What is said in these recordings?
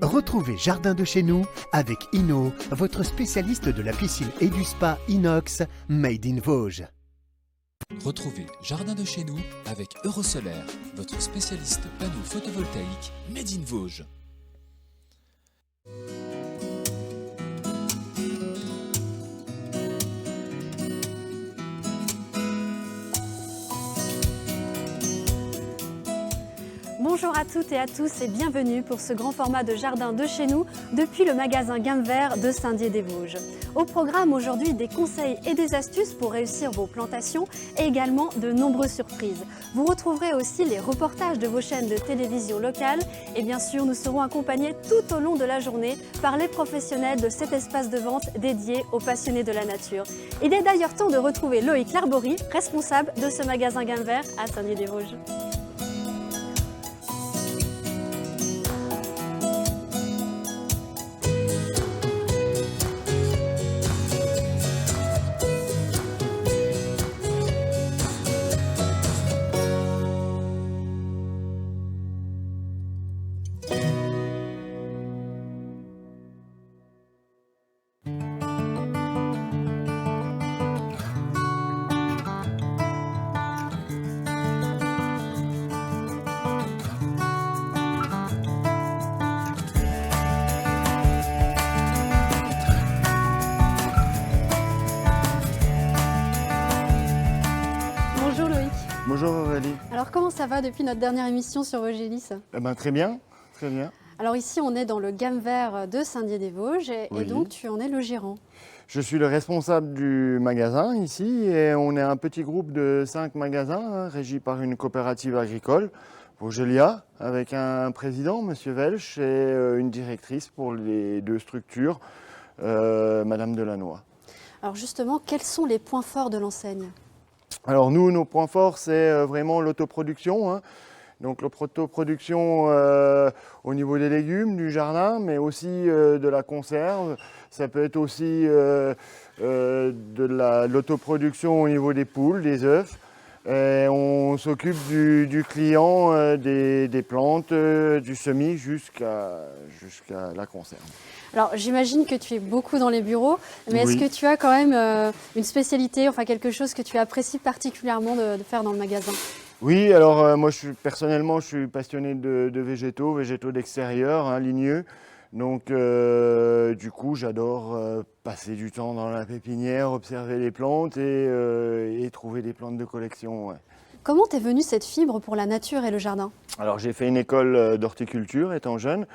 Retrouvez Jardin de chez nous avec Inno, votre spécialiste de la piscine et du spa inox made in Vosges. Retrouvez Jardin de chez nous avec Eurosolaire, votre spécialiste panneaux photovoltaïques made in Vosges. Bonjour à toutes et à tous et bienvenue pour ce grand format de Jardin de chez nous depuis le magasin Gamme Vert de Saint-Dié-des-Vosges. Au programme aujourd'hui des conseils et des astuces pour réussir vos plantations et également de nombreuses surprises. Vous retrouverez aussi les reportages de vos chaînes de télévision locales et bien sûr nous serons accompagnés tout au long de la journée par les professionnels de cet espace de vente dédié aux passionnés de la nature. Il est d'ailleurs temps de retrouver Loïc Larbory, responsable de ce magasin Gamme Vert à Saint-Dié-des-Vosges. Bonjour Loïc. Bonjour Aurélie. Alors comment ça va depuis notre dernière émission sur Vosgélis ? Très bien, très bien. Alors ici on est dans le Gamme Vert de Saint-Dié-des-Vosges et Oui. donc tu en es le gérant. Je suis le responsable du magasin ici et on est un petit groupe de 5 magasins régis par une coopérative agricole, Vosgelia, avec un président, Monsieur Welch, et une directrice pour les 2 structures, Madame Delannoy. Alors justement, quels sont les points forts de l'enseigne ? Alors nous, nos points forts, c'est vraiment l'autoproduction. Donc l'autoproduction au niveau des légumes, du jardin, mais aussi de la conserve. Ça peut être aussi de l'autoproduction au niveau des poules, des œufs. Et on s'occupe du client, des plantes, du semis jusqu'à la conserve. Alors j'imagine que tu es beaucoup dans les bureaux, mais Oui. est-ce que tu as quand même une spécialité, enfin quelque chose que tu apprécies particulièrement de faire dans le magasin ? Oui, alors moi personnellement je suis passionné de végétaux d'extérieur, ligneux. Donc du coup j'adore passer du temps dans la pépinière, observer les plantes et trouver des plantes de collection. Ouais. Comment t'es venue cette fibre pour la nature et le jardin ? Alors j'ai fait une école d'horticulture étant jeune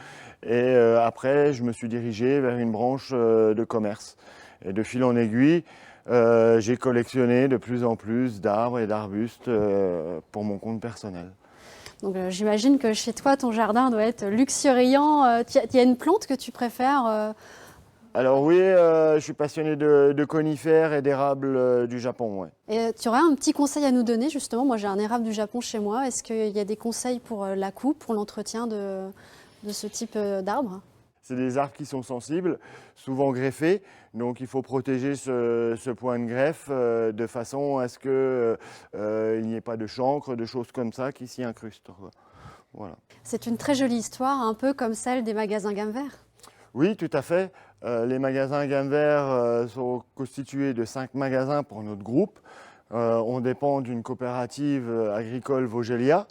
et après je me suis dirigé vers une branche de commerce. Et de fil en aiguille, j'ai collectionné de plus en plus d'arbres et d'arbustes pour mon compte personnel. Donc j'imagine que chez toi ton jardin doit être luxuriant. Il y a une plante que tu préfères Alors oui, je suis passionné de conifères et d'érables du Japon. Ouais. Et tu aurais un petit conseil à nous donner justement ? Moi j'ai un érable du Japon chez moi. Est-ce qu'il y a des conseils pour la coupe, pour l'entretien de ce type d'arbre ? C'est des arbres qui sont sensibles, souvent greffés, donc il faut protéger ce point de greffe de façon à ce qu'il n'y ait pas de chancre, de choses comme ça qui s'y incrustent. Voilà. C'est une très jolie histoire, un peu comme celle des magasins Gamme Vert. Oui, tout à fait. Les magasins Gamme Vert sont constitués de 5 magasins pour notre groupe. On dépend d'une coopérative agricole Vosgelia.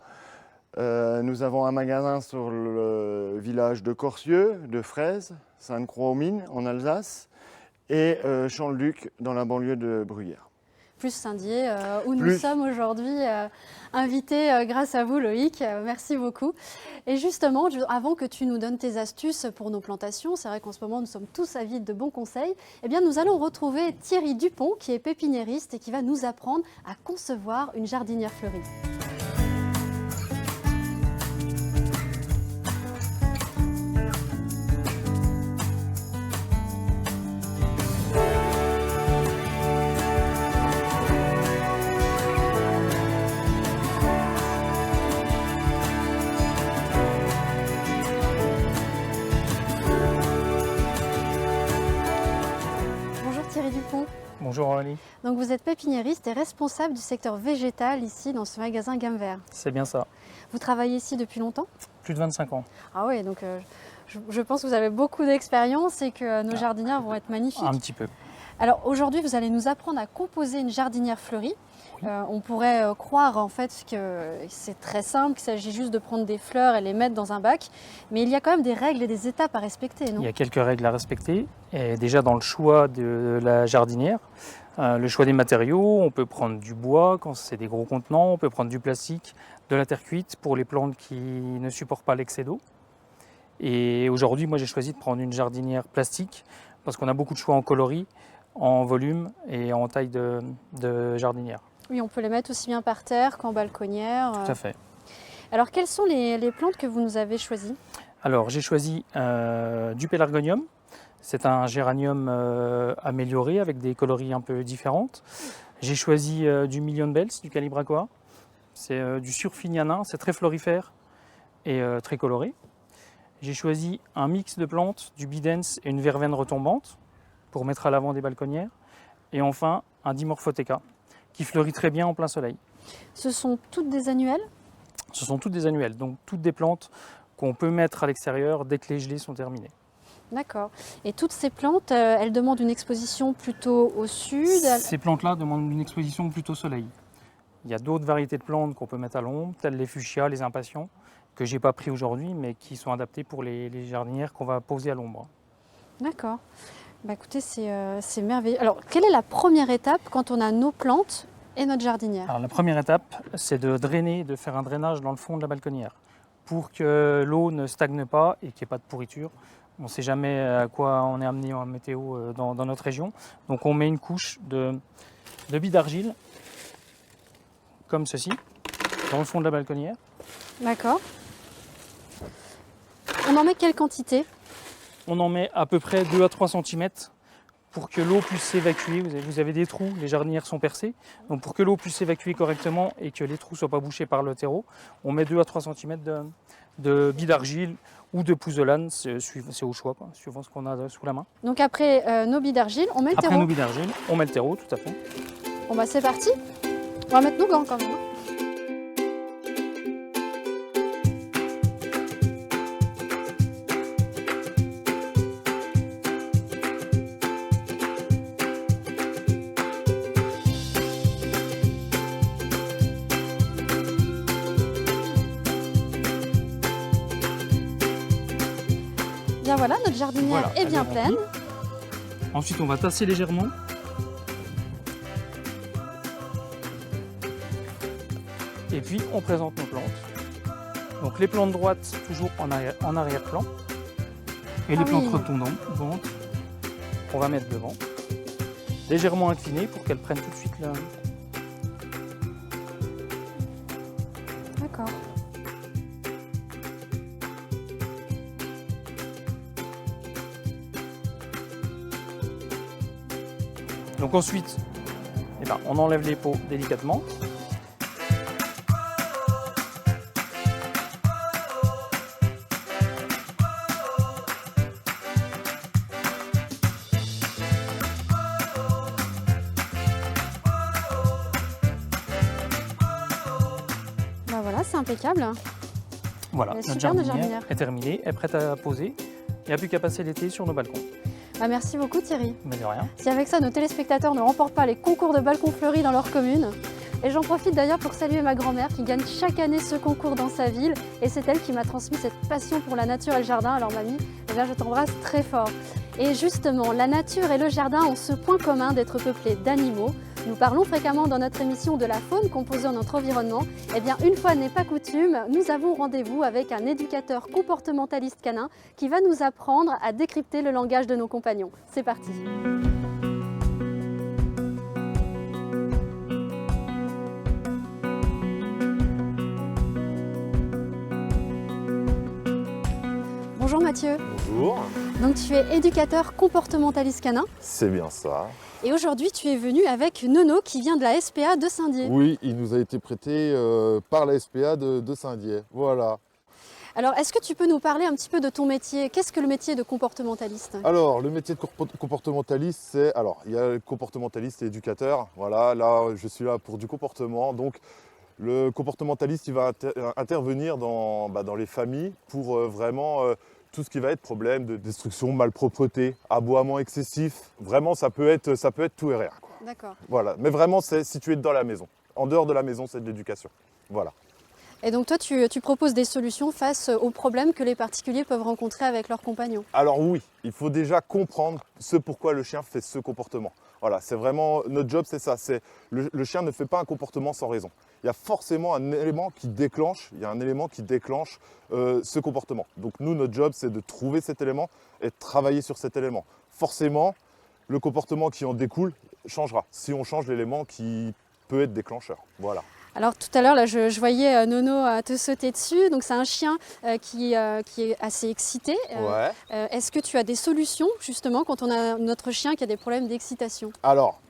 Nous avons un magasin sur le village de Corcieux, de Fraise, Sainte-Croix-aux-Mines en Alsace et Champ-le-Duc dans la banlieue de Bruyères. Plus Saint-Dié, où nous sommes aujourd'hui invités grâce à vous Loïc, merci beaucoup. Et justement, avant que tu nous donnes tes astuces pour nos plantations, c'est vrai qu'en ce moment nous sommes tous avides de bons conseils, eh bien nous allons retrouver Thierry Dupont qui est pépiniériste et qui va nous apprendre à concevoir une jardinière fleurie. Bonjour Aurélie. Donc vous êtes pépiniériste et responsable du secteur végétal ici dans ce magasin Gamme Vert. C'est bien ça. Vous travaillez ici depuis longtemps? Plus de 25 ans. Ah oui, donc Je pense que vous avez beaucoup d'expérience et que nos jardinières vont être magnifiques. Un petit peu. Alors aujourd'hui, vous allez nous apprendre à composer une jardinière fleurie. On pourrait croire en fait que c'est très simple, qu'il s'agit juste de prendre des fleurs et les mettre dans un bac. Mais il y a quand même des règles et des étapes à respecter, non? Il y a quelques règles à respecter. Et déjà dans le choix de la jardinière, le choix des matériaux, on peut prendre du bois quand c'est des gros contenants, on peut prendre du plastique, de la terre cuite pour les plantes qui ne supportent pas l'excès d'eau. Et aujourd'hui, moi j'ai choisi de prendre une jardinière plastique parce qu'on a beaucoup de choix en coloris, en volume et en taille de jardinière. Oui, on peut les mettre aussi bien par terre qu'en balconnière. Tout à fait. Alors, quelles sont les plantes que vous nous avez choisies? Alors j'ai choisi du pélargonium. C'est un géranium amélioré avec des coloris un peu différentes. J'ai choisi du Million Bells, du Calibrachoa. C'est du surfinianin, c'est très florifère et très coloré. J'ai choisi un mix de plantes, du bidens et une verveine retombante pour mettre à l'avant des balconnières. Et enfin, un Dimorphotheca qui fleurit très bien en plein soleil. Ce sont toutes des annuelles? Ce sont toutes des annuelles, donc toutes des plantes qu'on peut mettre à l'extérieur dès que les gelées sont terminées. D'accord. Et toutes ces plantes, elles demandent une exposition plutôt au sud? Ces plantes-là demandent une exposition plutôt soleil. Il y a d'autres variétés de plantes qu'on peut mettre à l'ombre, telles les fuchsias, les impatiens, que je n'ai pas pris aujourd'hui, mais qui sont adaptées pour les jardinières qu'on va poser à l'ombre. D'accord. Bah écoutez, c'est merveilleux. Alors, quelle est la première étape quand on a nos plantes et notre jardinière? Alors, la première étape, c'est de drainer, de faire un drainage dans le fond de la balconnière pour que l'eau ne stagne pas et qu'il n'y ait pas de pourriture. On ne sait jamais à quoi on est amené en météo dans notre région. Donc on met une couche de billes d'argile, comme ceci, dans le fond de la balconnière. D'accord. On en met quelle quantité? On en met à peu près 2 à 3 cm pour que l'eau puisse s'évacuer. Vous avez des trous, les jardinières sont percées. Donc pour que l'eau puisse s'évacuer correctement et que les trous ne soient pas bouchés par le terreau, on met 2 à 3 cm de billes d'argile ou de pouzzolane, c'est au choix, suivant ce qu'on a sous la main. Donc après nos billes d'argile, on met le terreau. Après nos billes d'argile, on met le terreau, tout à fait. Bon bah c'est parti. On va mettre nos gants quand même. Bien voilà, notre jardinière Voilà, est bien elle est pleine. remplie. Ensuite, on va tasser légèrement. Et puis, on présente nos plantes. Donc, les plantes droites, toujours en arrière-plan. Et les plantes retombantes, on va mettre devant. Légèrement inclinées pour qu'elles prennent tout de suite la... D'accord. Donc ensuite, on enlève les pots délicatement. Bah voilà, c'est impeccable. Voilà, Elle est notre super, notre jardinière jardinière. est terminée, elle est prête à poser. Il n'y a plus qu'à passer l'été sur nos balcons. Bah merci beaucoup Thierry. Mais de rien. Si avec ça nos téléspectateurs ne remportent pas les concours de balcons fleuris dans leur commune. Et j'en profite d'ailleurs pour saluer ma grand-mère qui gagne chaque année ce concours dans sa ville. Et c'est elle qui m'a transmis cette passion pour la nature et le jardin. Alors mamie, je t'embrasse très fort. Et justement, la nature et le jardin ont ce point commun d'être peuplés d'animaux. Nous parlons fréquemment dans notre émission de la faune composée en notre environnement. Eh bien, une fois n'est pas coutume, nous avons rendez-vous avec un éducateur comportementaliste canin qui va nous apprendre à décrypter le langage de nos compagnons. C'est parti. Bonjour Mathieu. Bonjour, Donc tu es éducateur comportementaliste canin c'est bien ça. et aujourd'hui tu es venu avec Nono qui vient de la SPA de Saint-Dié. Oui, il nous a été prêté par la SPA de Saint-Dié. Voilà. Alors est-ce que tu peux nous parler un petit peu de ton métier? Qu'est-ce que le métier de comportementaliste? Alors, le métier de comportementaliste, c'est... Alors, il y a le comportementaliste et éducateur. Voilà, là, je suis là pour du comportement. Donc, le comportementaliste, il va intervenir dans les familles pour vraiment tout ce qui va être problème de destruction, malpropreté, aboiement excessif. Vraiment, ça peut être tout et rien, quoi. D'accord. Voilà. Mais vraiment, c'est situé dans la maison. En dehors de la maison, c'est de l'éducation. Voilà. Et donc toi, tu proposes des solutions face aux problèmes que les particuliers peuvent rencontrer avec leurs compagnons. Alors oui, il faut déjà comprendre ce pourquoi le chien fait ce comportement. Voilà, c'est vraiment notre job, c'est ça. C'est le chien ne fait pas un comportement sans raison. Il y a forcément un élément qui déclenche, ce comportement. Donc nous, notre job, c'est de trouver cet élément et de travailler sur cet élément. Forcément, le comportement qui en découle changera si on change l'élément qui peut être déclencheur. Voilà. Alors tout à l'heure, là, je voyais Nono te sauter dessus. Donc c'est un chien qui est assez excité. Ouais. Est-ce que tu as des solutions justement quand on a notre chien qui a des problèmes d'excitation? Alors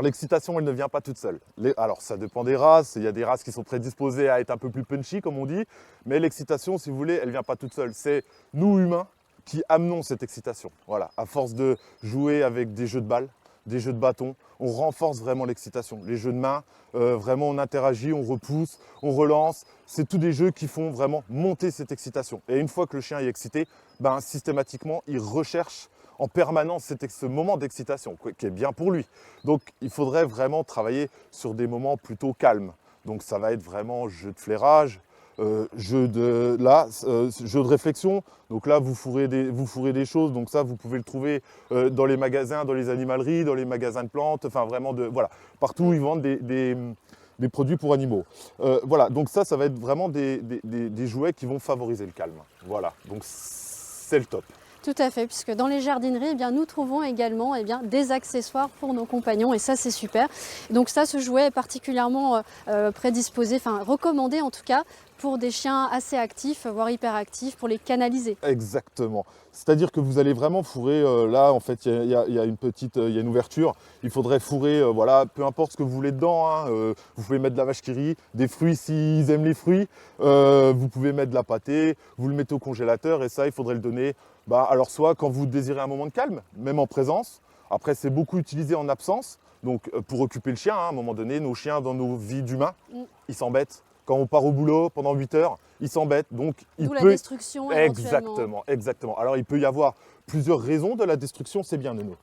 l'excitation, elle ne vient pas toute seule. Alors ça dépend des races, il y a des races qui sont prédisposées à être un peu plus punchy, comme on dit, mais l'excitation, si vous voulez, elle ne vient pas toute seule. C'est nous, humains, qui amenons cette excitation. Voilà, à force de jouer avec des jeux de balles, des jeux de bâton, on renforce vraiment l'excitation. Les jeux de main, vraiment on interagit, on repousse, on relance. C'est tous des jeux qui font vraiment monter cette excitation. Et une fois que le chien est excité, systématiquement, il recherche en permanence ce moment d'excitation, qui est bien pour lui. Donc il faudrait vraiment travailler sur des moments plutôt calmes. Donc ça va être vraiment jeu de flairage, jeu de réflexion. Donc là, vous fourrez des choses. Donc ça, vous pouvez le trouver dans les magasins, dans les animaleries, dans les magasins de plantes. Enfin, vraiment, voilà, partout où ils vendent des produits pour animaux. Voilà, donc ça va être vraiment des jouets qui vont favoriser le calme. Voilà, donc c'est le top. Tout à fait, puisque dans les jardineries, eh bien, nous trouvons également des accessoires pour nos compagnons et ça c'est super. Donc ça, ce jouet est particulièrement prédisposé, enfin recommandé en tout cas pour des chiens assez actifs, voire hyperactifs, pour les canaliser. Exactement. C'est-à-dire que vous allez vraiment fourrer, là en fait il y a une ouverture, il faudrait fourrer, voilà, peu importe ce que vous voulez dedans, hein, vous pouvez mettre de la vache qui rit, des fruits s'ils aiment les fruits, vous pouvez mettre de la pâtée, vous le mettez au congélateur et ça il faudrait le donner, alors soit quand vous désirez un moment de calme, même en présence, après c'est beaucoup utilisé en absence, donc pour occuper le chien, hein, à un moment donné, nos chiens dans nos vies d'humains, ils s'embêtent. Quand on part au boulot pendant 8 heures, il s'embête, donc il D'où peut… la destruction éventuellement. Exactement. Alors il peut y avoir plusieurs raisons de la destruction, c'est bien Nono.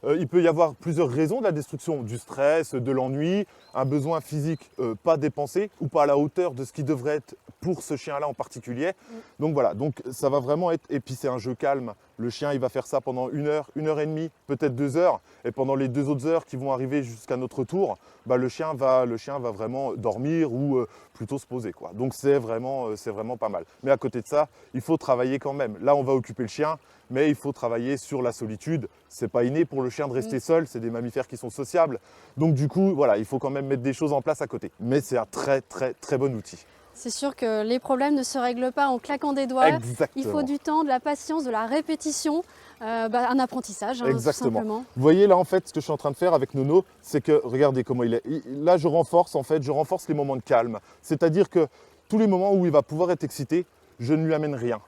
Il peut y avoir plusieurs raisons de la destruction, du stress, de l'ennui, un besoin physique pas dépensé ou pas à la hauteur de ce qui devrait être pour ce chien-là en particulier. Donc voilà, donc ça va vraiment être… Et puis c'est un jeu calme. Le chien, il va faire ça pendant 1 heure, 1 heure et demie, peut-être 2 heures. Et pendant les 2 autres heures qui vont arriver jusqu'à notre tour, le chien va vraiment dormir ou plutôt se poser, quoi. Donc c'est vraiment pas mal. Mais à côté de ça, il faut travailler quand même. Là, on va occuper le chien, mais il faut travailler sur la solitude. C'est pas inné pour le chien de rester seul, c'est des mammifères qui sont sociables. Donc du coup, voilà, il faut quand même mettre des choses en place à côté. Mais c'est un très très très bon outil. C'est sûr que les problèmes ne se règlent pas en claquant des doigts. Exactement. Il faut du temps, de la patience, de la répétition, un apprentissage, hein, tout simplement. Vous voyez là en fait ce que je suis en train de faire avec Nono, c'est que regardez comment il est. Là je renforce les moments de calme. C'est-à-dire que tous les moments où il va pouvoir être excité, je ne lui amène rien.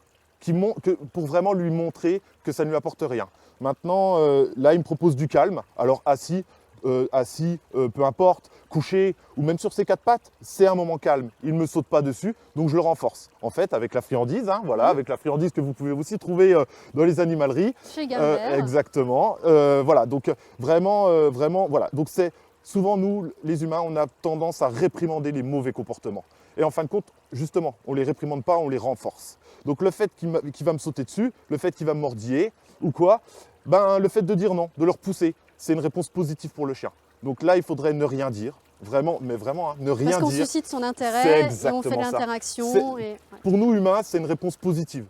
Pour vraiment lui montrer que ça ne lui apporte rien. Maintenant, là il me propose du calme, alors assis, peu importe, couché ou même sur ses 4 pattes, c'est un moment calme. Il ne me saute pas dessus, donc je le renforce. En fait, avec la friandise, hein, voilà, avec la friandise que vous pouvez aussi trouver dans les animaleries. Chez Gamver. Exactement. Voilà, donc vraiment, voilà. Donc c'est souvent nous, les humains, on a tendance à réprimander les mauvais comportements. Et en fin de compte, justement, on ne les réprimande pas, on les renforce. Donc le fait qu'il va me sauter dessus, le fait qu'il va me mordiller ou quoi, le fait de dire non, de le repousser, c'est une réponse positive pour le chien. Donc là, il faudrait ne rien dire, vraiment, mais vraiment, hein, ne rien dire. Parce qu'on suscite son intérêt et on fait de l'interaction. Pour nous, humains, c'est une réponse positive,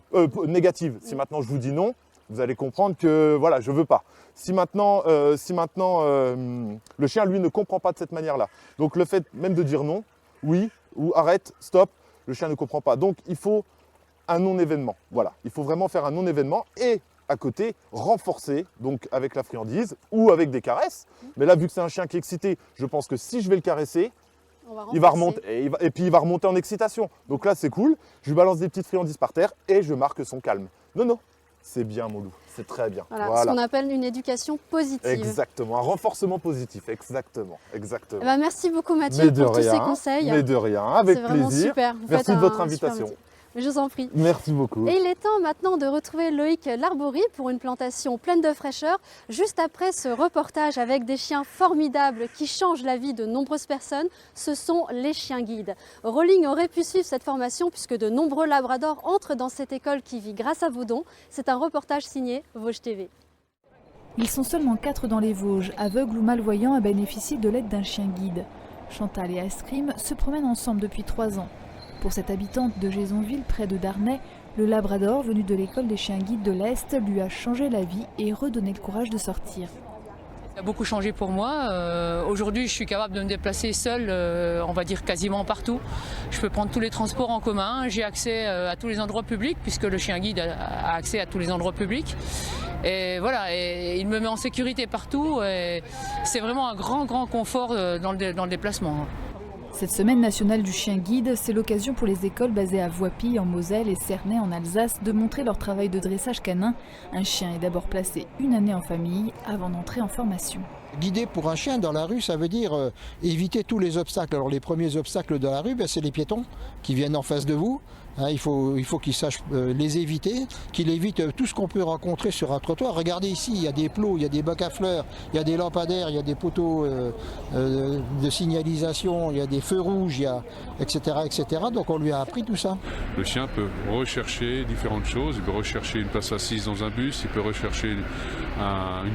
négative. Si maintenant je vous dis non, vous allez comprendre que voilà, je ne veux pas. Si maintenant, le chien, lui, ne comprend pas de cette manière-là. Donc le fait même de dire non, oui, ou arrête, stop, le chien ne comprend pas. Donc il faut un non-événement. Voilà, il faut vraiment faire un non-événement et à côté, renforcer, donc avec la friandise ou avec des caresses. Mais là, vu que c'est un chien qui est excité, je pense que si je vais le caresser, il va remonter et puis il va remonter en excitation. Donc là, c'est cool. Je lui balance des petites friandises par terre et je marque son calme. Non, c'est bien mon loup, c'est très bien. Voilà. Ce qu'on appelle une éducation positive. Exactement, un renforcement positif, exactement. Merci beaucoup Mathieu pour tous ces conseils. Mais de rien, avec plaisir. C'est vraiment super. Merci de votre invitation. Je vous en prie. Merci beaucoup. Et il est temps maintenant de retrouver Loïc Larbory pour une plantation pleine de fraîcheur, juste après ce reportage avec des chiens formidables qui changent la vie de nombreuses personnes. Ce sont les chiens guides. Rolling aurait pu suivre cette formation puisque de nombreux labradors entrent dans cette école qui vit grâce à vos dons. C'est un reportage signé Vosges TV. Ils sont seulement 4 dans les Vosges, aveugles ou malvoyants, à bénéficier de l'aide d'un chien guide. Chantal et Ascrim se promènent ensemble depuis 3 ans. Pour cette habitante de Gézonville, près de Darney, le labrador venu de l'école des chiens guides de l'Est lui a changé la vie et redonné le courage de sortir. Ça a beaucoup changé pour moi. Aujourd'hui, je suis capable de me déplacer seule, on va dire quasiment partout. Je peux prendre tous les transports en commun. J'ai accès à tous les endroits publics puisque le chien guide a accès à tous les endroits publics. Et voilà, et il me met en sécurité partout. C'est vraiment un grand confort dans le déplacement. Cette semaine nationale du chien guide, c'est l'occasion pour les écoles basées à Voipy en Moselle et Cernay en Alsace de montrer leur travail de dressage canin. Un chien est d'abord placé une année en famille avant d'entrer en formation. Guider pour un chien dans la rue, ça veut dire éviter tous les obstacles. Alors les premiers obstacles de la rue, c'est les piétons qui viennent en face de vous. Il faut qu'ils sachent les éviter, qu'il évite tout ce qu'on peut rencontrer sur un trottoir. Regardez ici, il y a des plots, il y a des bacs à fleurs, il y a des lampadaires, il y a des poteaux de signalisation, il y a des feux rouges, etc., etc. Donc on lui a appris tout ça. Le chien peut rechercher différentes choses. Il peut rechercher une place assise dans un bus, il peut rechercher une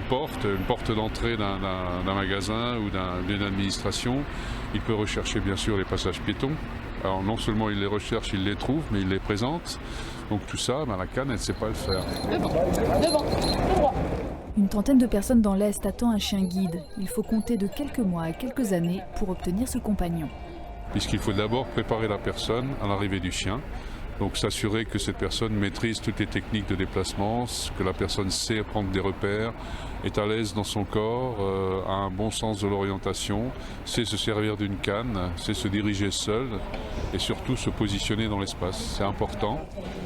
porte d'entrée d'un magasin ou d'une administration. Il peut rechercher bien sûr les passages piétons. Alors non seulement il les recherche, il les trouve, mais il les présente. Donc tout ça, la canne, elle ne sait pas le faire. Devant. Une trentaine de personnes dans l'Est attend un chien guide. Il faut compter de quelques mois à quelques années pour obtenir ce compagnon. Puisqu'il faut d'abord préparer la personne à l'arrivée du chien. Donc s'assurer que cette personne maîtrise toutes les techniques de déplacement, que la personne sait prendre des repères, est à l'aise dans son corps, a un bon sens de l'orientation, sait se servir d'une canne, sait se diriger seul et surtout se positionner dans l'espace. C'est important.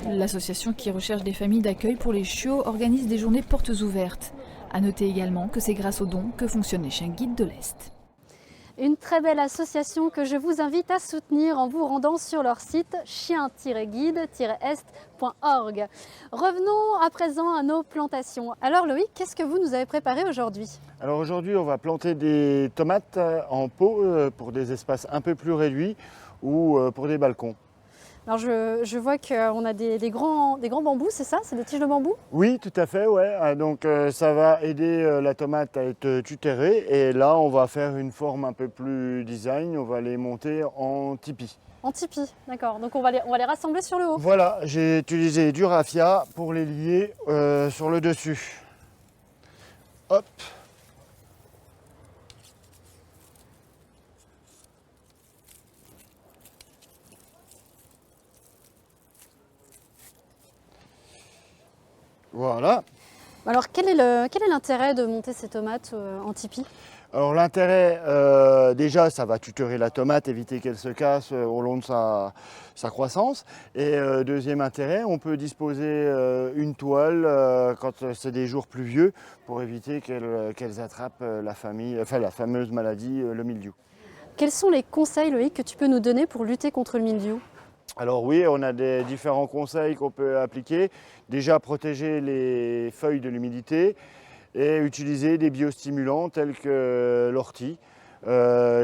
L'association qui recherche des familles d'accueil pour les chiots organise des journées portes ouvertes. À noter également que c'est grâce aux dons que fonctionnent les chiens guides de l'Est. Une très belle association que je vous invite à soutenir en vous rendant sur leur site chien-guide-est.org. Revenons à présent à nos plantations. Alors Loïc, qu'est-ce que vous nous avez préparé aujourd'hui? Alors aujourd'hui, on va planter des tomates en pot pour des espaces un peu plus réduits ou pour des balcons. Alors je vois qu'on a des grands bambous, c'est ça? C'est des tiges de bambou? Oui, tout à fait, ouais. Donc ça va aider la tomate à être tutérée. Et là, on va faire une forme un peu plus design. On va les monter en tipi. En tipi, d'accord. Donc on va les rassembler sur le haut. Voilà, j'ai utilisé du raffia pour les lier sur le dessus. Hop. Voilà. Alors quel est l'intérêt de monter ces tomates en tipi? Alors l'intérêt, déjà, ça va tutorer la tomate, éviter qu'elle se casse au long de sa croissance. Et deuxième intérêt, on peut disposer une toile quand c'est des jours pluvieux pour éviter qu'elles attrapent la fameuse maladie, le mildiou. Quels sont les conseils, Loïc, que tu peux nous donner pour lutter contre le mildiou? Alors oui, on a des différents conseils qu'on peut appliquer. Déjà, protéger les feuilles de l'humidité et utiliser des biostimulants tels que l'ortie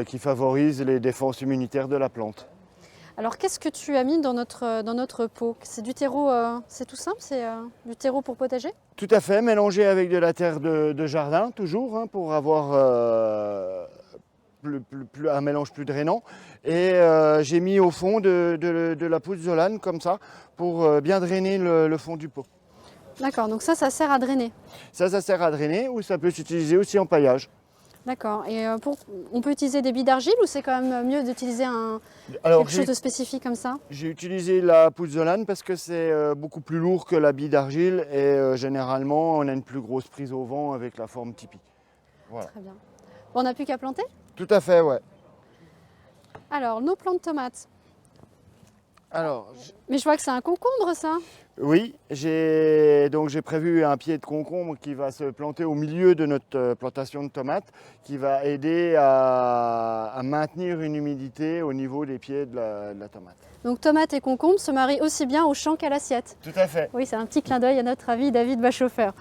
qui favorisent les défenses immunitaires de la plante. Alors qu'est-ce que tu as mis dans notre pot? C'est du terreau, c'est tout simple, c'est du terreau pour potager? Tout à fait, mélangé avec de la terre de jardin toujours pour avoir un mélange plus drainant. Et j'ai mis au fond de la pouzzolane comme ça pour bien drainer le fond du pot. D'accord, donc ça sert à drainer. Ça sert à drainer ou ça peut s'utiliser aussi en paillage. D'accord, et on peut utiliser des billes d'argile ou c'est quand même mieux d'utiliser quelque chose de spécifique comme ça? J'ai utilisé la pouzzolane parce que c'est beaucoup plus lourd que la bille d'argile et généralement on a une plus grosse prise au vent avec la forme tipi. Voilà. Très bien. Bon, on n'a plus qu'à planter? Tout à fait, ouais. Alors, nos plants de tomates. Alors, mais je vois que c'est un concombre, ça. Oui, j'ai prévu un pied de concombre qui va se planter au milieu de notre plantation de tomates, qui va aider à maintenir une humidité au niveau des pieds de la tomate. Donc tomates et concombres se marient aussi bien au champ qu'à l'assiette. Tout à fait. Oui, c'est un petit clin d'œil à notre ami David Bachauffeur.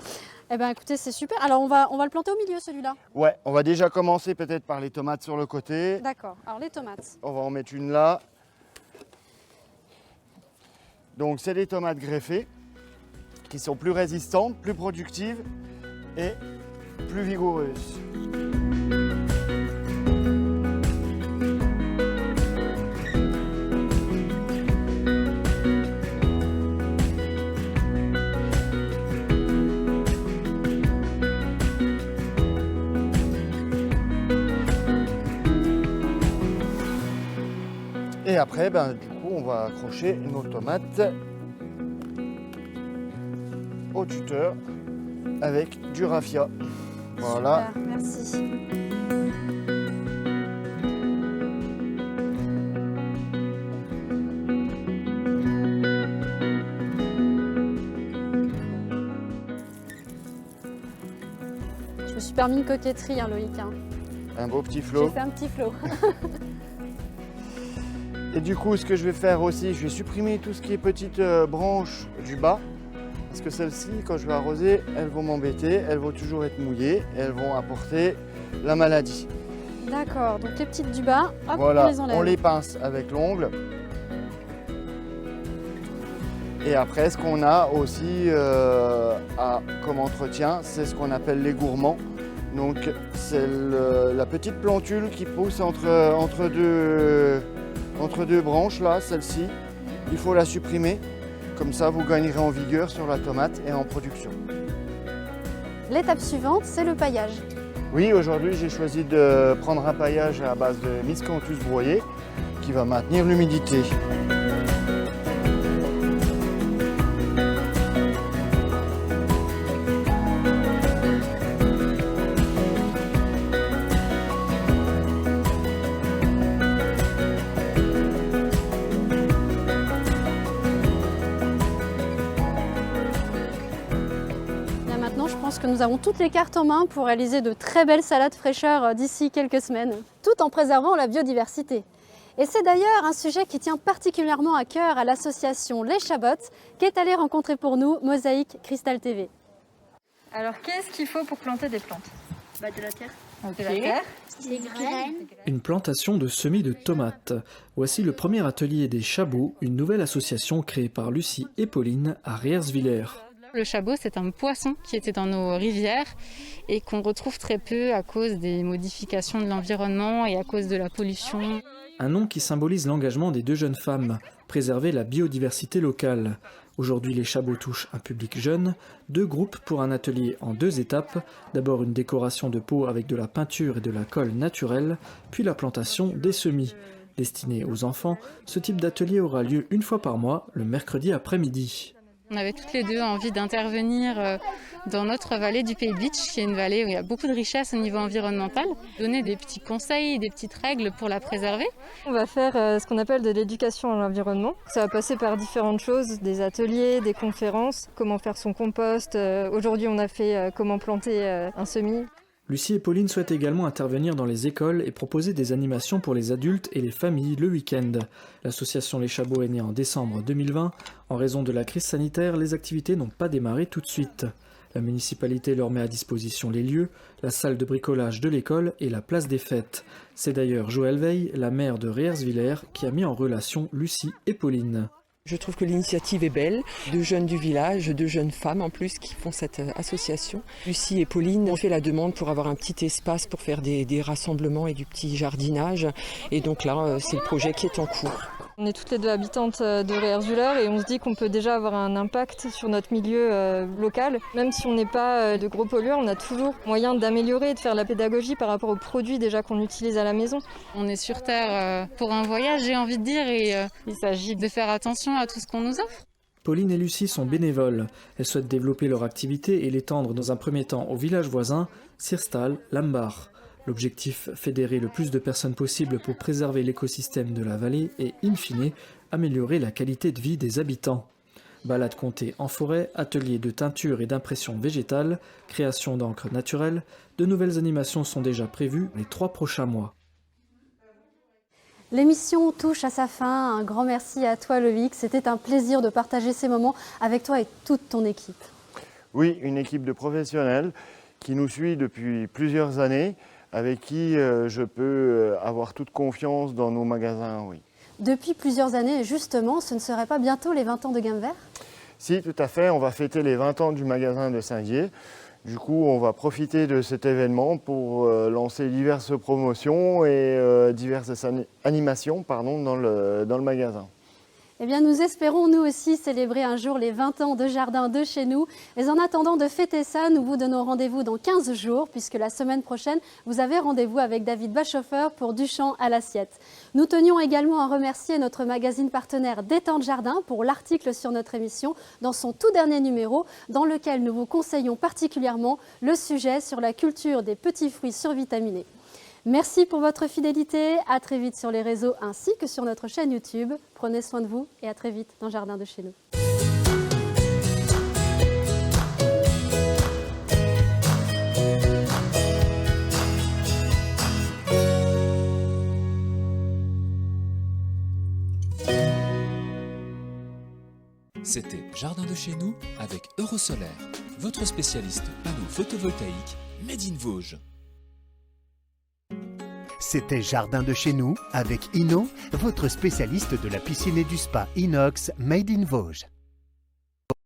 Eh bien écoutez, c'est super. Alors on va le planter au milieu celui-là. Ouais, on va déjà commencer peut-être par les tomates sur le côté. D'accord, alors les tomates. On va en mettre une là. Donc c'est des tomates greffées qui sont plus résistantes, plus productives et plus vigoureuses. Et après, du coup, on va accrocher nos tomates au tuteur avec du raffia. Voilà. Super, merci. Je me suis permis une coquetterie, hein, Loïc. Hein. Un beau petit flot. J'ai fait un petit flot. Et du coup, ce que je vais faire aussi, je vais supprimer tout ce qui est petites branches du bas. Parce que celles-ci, quand je vais arroser, elles vont m'embêter, elles vont toujours être mouillées, et elles vont apporter la maladie. D'accord, donc les petites du bas, hop, Voilà, on les enlève. on les pince avec l'ongle. Et après, ce qu'on a aussi comme entretien, c'est ce qu'on appelle les gourmands. Donc, c'est la petite plantule qui pousse entre deux branches, là, celle-ci. Il faut la supprimer. Comme ça, vous gagnerez en vigueur sur la tomate et en production. L'étape suivante, c'est le paillage. Oui, aujourd'hui, j'ai choisi de prendre un paillage à base de miscanthus broyé qui va maintenir l'humidité. Que nous avons toutes les cartes en main pour réaliser de très belles salades fraîcheur d'ici quelques semaines, tout en préservant la biodiversité. Et c'est d'ailleurs un sujet qui tient particulièrement à cœur à l'association Les Chabottes, qui est allée rencontrer pour nous Mosaïque Cristal TV. Alors qu'est-ce qu'il faut pour planter des plantes? De la terre. Okay. De la terre. Des graines. Une plantation de semis de tomates. Voici le premier atelier des Chabots, une nouvelle association créée par Lucie et Pauline à Reerswiller. Le chabot, c'est un poisson qui était dans nos rivières et qu'on retrouve très peu à cause des modifications de l'environnement et à cause de la pollution. Un nom qui symbolise l'engagement des deux jeunes femmes, préserver la biodiversité locale. Aujourd'hui, les Chabots touchent un public jeune, 2 groupes pour un atelier en 2 étapes. D'abord une décoration de pot avec de la peinture et de la colle naturelle, puis la plantation des semis. Destiné aux enfants, ce type d'atelier aura lieu une fois par mois, le mercredi après-midi. On avait toutes les deux envie d'intervenir dans notre vallée du Pays Beach, qui est une vallée où il y a beaucoup de richesses au niveau environnemental. Donner des petits conseils, des petites règles pour la préserver. On va faire ce qu'on appelle de l'éducation à l'environnement. Ça va passer par différentes choses, des ateliers, des conférences, comment faire son compost. Aujourd'hui, on a fait comment planter un semis. Lucie et Pauline souhaitent également intervenir dans les écoles et proposer des animations pour les adultes et les familles le week-end. L'association Les Chabots est née en décembre 2020. En raison de la crise sanitaire, les activités n'ont pas démarré tout de suite. La municipalité leur met à disposition les lieux, la salle de bricolage de l'école et la place des fêtes. C'est d'ailleurs Joëlle Veil, la maire de Reerswiller, qui a mis en relation Lucie et Pauline. Je trouve que l'initiative est belle. 2 jeunes du village, 2 jeunes femmes en plus qui font cette association. Lucie et Pauline ont fait la demande pour avoir un petit espace pour faire des rassemblements et du petit jardinage. Et donc là, c'est le projet qui est en cours. On est toutes les 2 habitantes de Reerswiller et on se dit qu'on peut déjà avoir un impact sur notre milieu local. Même si on n'est pas de gros pollueurs, on a toujours moyen d'améliorer et de faire la pédagogie par rapport aux produits déjà qu'on utilise à la maison. On est sur Terre pour un voyage, j'ai envie de dire, et il s'agit de faire attention à tout ce qu'on nous offre. Pauline et Lucie sont bénévoles. Elles souhaitent développer leur activité et l'étendre dans un premier temps au village voisin, Sirstal-Lambar. L'objectif, fédérer le plus de personnes possible pour préserver l'écosystème de la vallée et, in fine, améliorer la qualité de vie des habitants. Balades comptées en forêt, ateliers de teinture et d'impression végétale, création d'encre naturelle, de nouvelles animations sont déjà prévues les 3 prochains mois. L'émission touche à sa fin. Un grand merci à toi Loïc. C'était un plaisir de partager ces moments avec toi et toute ton équipe. Oui, une équipe de professionnels qui nous suit depuis plusieurs années, avec qui je peux avoir toute confiance dans nos magasins. Oui. Depuis plusieurs années, justement, ce ne serait pas bientôt les 20 ans de Gamme Vert ? Si, tout à fait. On va fêter les 20 ans du magasin de Saint-Dié. Du coup, on va profiter de cet événement pour lancer diverses promotions et diverses animations dans le magasin. Eh bien, nous espérons nous aussi célébrer un jour les 20 ans de Jardin de chez nous. Mais en attendant de fêter ça, nous vous donnons rendez-vous dans 15 jours, puisque la semaine prochaine, vous avez rendez-vous avec David Bachoffer pour Du champ à l'assiette. Nous tenions également à remercier notre magazine partenaire Détente Jardin pour l'article sur notre émission dans son tout dernier numéro, dans lequel nous vous conseillons particulièrement le sujet sur la culture des petits fruits survitaminés. Merci pour votre fidélité, à très vite sur les réseaux ainsi que sur notre chaîne YouTube. Prenez soin de vous et à très vite dans Jardin de chez nous. C'était Jardin de chez nous avec Eurosolaire, votre spécialiste panneaux photovoltaïques Made in Vosges. C'était Jardin de chez nous avec Inno, votre spécialiste de la piscine et du spa inox Made in Vosges.